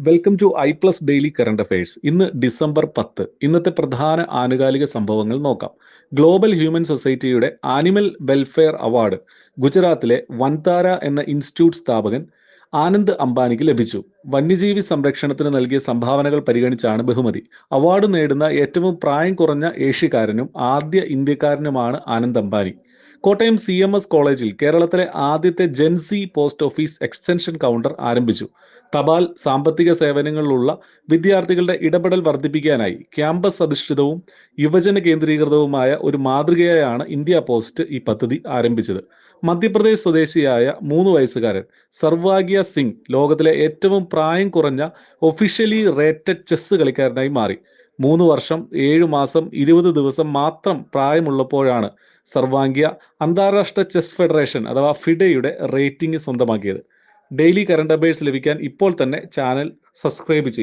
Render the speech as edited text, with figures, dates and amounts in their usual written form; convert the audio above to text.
Welcome to ഐ+ daily current affairs. ഇന്ന് December 10. ഇന്നത്തെ പ്രധാന ആനുകാലിക സംഭവങ്ങൾ നോക്കാം. ഗ്ലോബൽ ഹ്യൂമൻ സൊസൈറ്റിയുടെ ആനിമൽ വെൽഫെയർ അവാർഡ് ഗുജറാത്തിലെ വൻതാര എന്ന ഇൻസ്റ്റിറ്റ്യൂട്ട് സ്ഥാപകൻ ആനന്ദ് അംബാനിക്ക് ലഭിച്ചു. വന്യജീവി സംരക്ഷണത്തിന് നൽകിയ സംഭാവനകൾ പരിഗണിച്ചാണ് ബഹുമതി. അവാർഡ് നേടുന്ന ഏറ്റവും പ്രായം കുറഞ്ഞ ഏഷ്യക്കാരനും ആദ്യ ഇന്ത്യക്കാരനുമാണ് ആനന്ദ് അംബാനി. കോട്ടയം CMS കോളേജിൽ കേരളത്തിലെ ആദ്യത്തെ Gen Z post office extension counter ആരംഭിച്ചു. തപാൽ സാമ്പത്തിക സേവനങ്ങളിലുള്ള വിദ്യാർത്ഥികളുടെ ഇടപെടൽ വർദ്ധിപ്പിക്കാനായി ക്യാമ്പസ് അധിഷ്ഠിതവും യുവജന കേന്ദ്രീകൃതവുമായ ഒരു മാതൃകയായാണ് ഇന്ത്യ പോസ്റ്റ് ഈ പദ്ധതി ആരംഭിച്ചത്. മധ്യപ്രദേശ് സ്വദേശിയായ 3 വയസ്സുകാരൻ സർവാഗ്യ സിംഗ് ലോകത്തിലെ ഏറ്റവും പ്രായം കുറഞ്ഞ ഒഫീഷ്യലി റേറ്റഡ് ചെസ് കളിക്കാരനായി മാറി. 3 വർഷം 7 മാസം 20 ദിവസം മാത്രം പ്രായമുള്ളപ്പോഴാണ് സർവാംഗ്യ അന്താരാഷ്ട്ര ചെസ് ഫെഡറേഷൻ അഥവാ ഫിഡെയുടെ റേറ്റിംഗ് സ്വന്തമാക്കിയത്. ഡെയിലി കറണ്ട് അഫയേഴ്സ് ലഭിക്കാൻ ഇപ്പോൾ തന്നെ ചാനൽ സബ്സ്ക്രൈബ് ചെയ്യും.